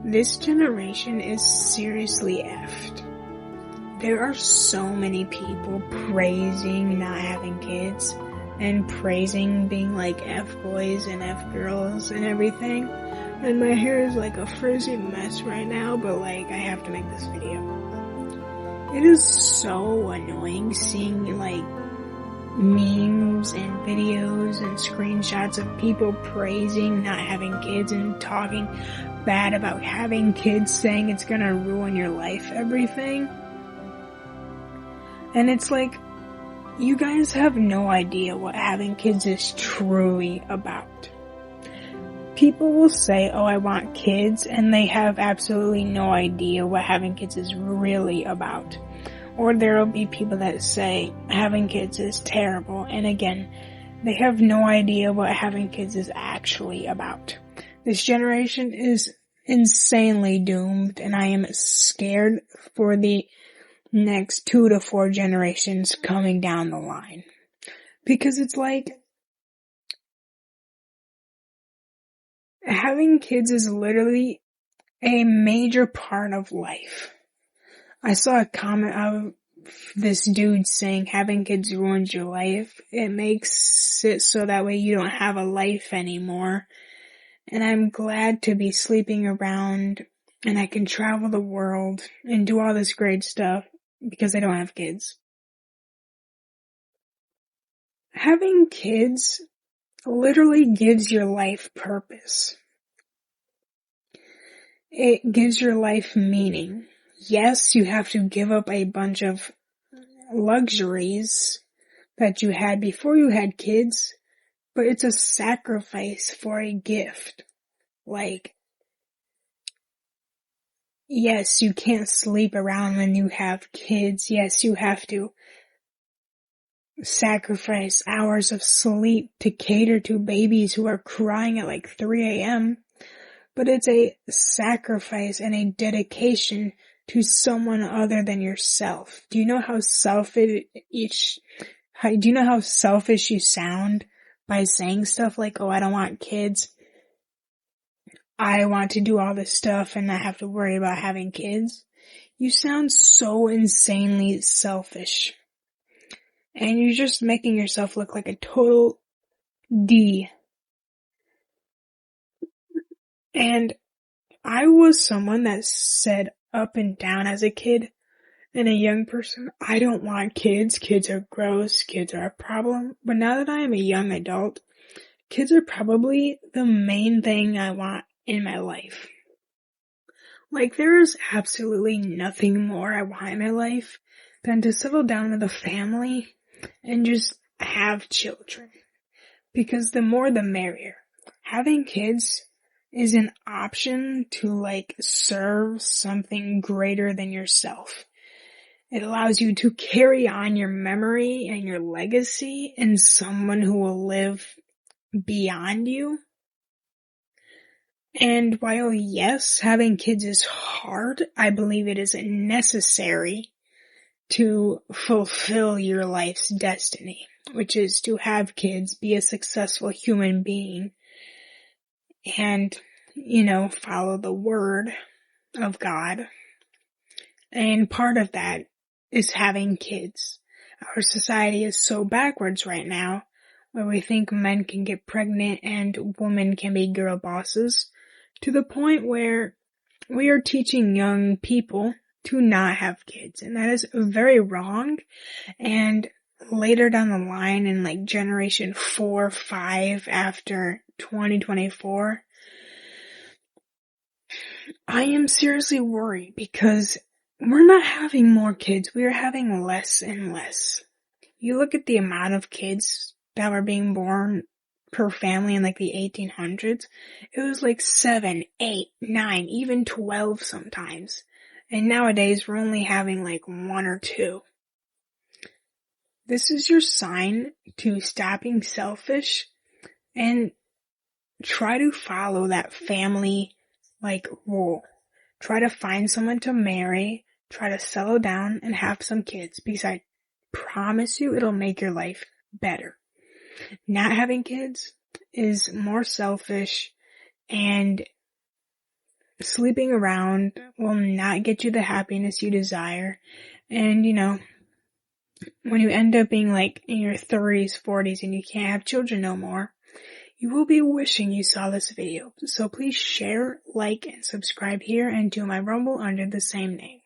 This generation is seriously effed. There are so many people praising not having kids and praising being like F-boys and F-girls and everything. And my hair is like a frizzy mess right now, but like I have to make this video. It is so annoying seeing like memes and videos and screenshots of people praising not having kids and talking bad about having kids, saying it's gonna ruin your life, everything. And it's like, you guys have no idea what having kids is truly about. People will say, oh, I want kids, and they have absolutely no idea what having kids is really about. Or there will be people that say having kids is terrible, and again, they have no idea what having kids is actually about. This generation is insanely doomed, and I am scared for the next 2 to 4 generations coming down the line. Because it's like, having kids is literally a major part of life. I saw a comment of this dude saying having kids ruins your life. It makes it so that way you don't have a life anymore. And I'm glad to be sleeping around and I can travel the world and do all this great stuff because I don't have kids. Having kids literally gives your life purpose. It gives your life meaning. Yes, you have to give up a bunch of luxuries that you had before you had kids, but it's a sacrifice for a gift. Like, yes, you can't sleep around when you have kids. Yes, you have to sacrifice hours of sleep to cater to babies who are crying at like 3 a.m. But it's a sacrifice and a dedication to someone other than yourself. Do you know how selfish you sound by saying stuff like, oh, I don't want kids. I want to do all this stuff and not have to worry about having kids. You sound so insanely selfish. And you're just making yourself look like a total D. And I was someone that said up and down as a kid and a young person, I don't want kids. Kids are gross. Kids are a problem. But now that I am a young adult, kids are probably the main thing I want in my life. Like, there is absolutely nothing more I want in my life than to settle down with a family and just have children. Because the more the merrier. Having kids is an option to like serve something greater than yourself. It allows you to carry on your memory and your legacy in someone who will live beyond you. And while yes, having kids is hard, I believe it is necessary to fulfill your life's destiny, which is to have kids, be a successful human being, and, follow the word of God. And part of that is having kids. Our society is so backwards right now, where we think men can get pregnant and women can be girl bosses, to the point where we are teaching young people to not have kids. And that is very wrong. And later down the line, in like generation 4, 5 after 2024, I am seriously worried because we're not having more kids. We are having less and less. You look at the amount of kids that were being born per family in like the 1800s. It was like 7, 8, 9, even 12 sometimes. And nowadays we're only having like 1 or 2. This is your sign to stop being selfish and try to follow that family rule. Try to find someone to marry, try to settle down and have some kids, because I promise you it'll make your life better. Not having kids is more selfish and sleeping around will not get you the happiness you desire. And, when you end up being like in your 30s, 40s, and you can't have children no more, you will be wishing you saw this video. So please share, like, and subscribe here and to my Rumble under the same name.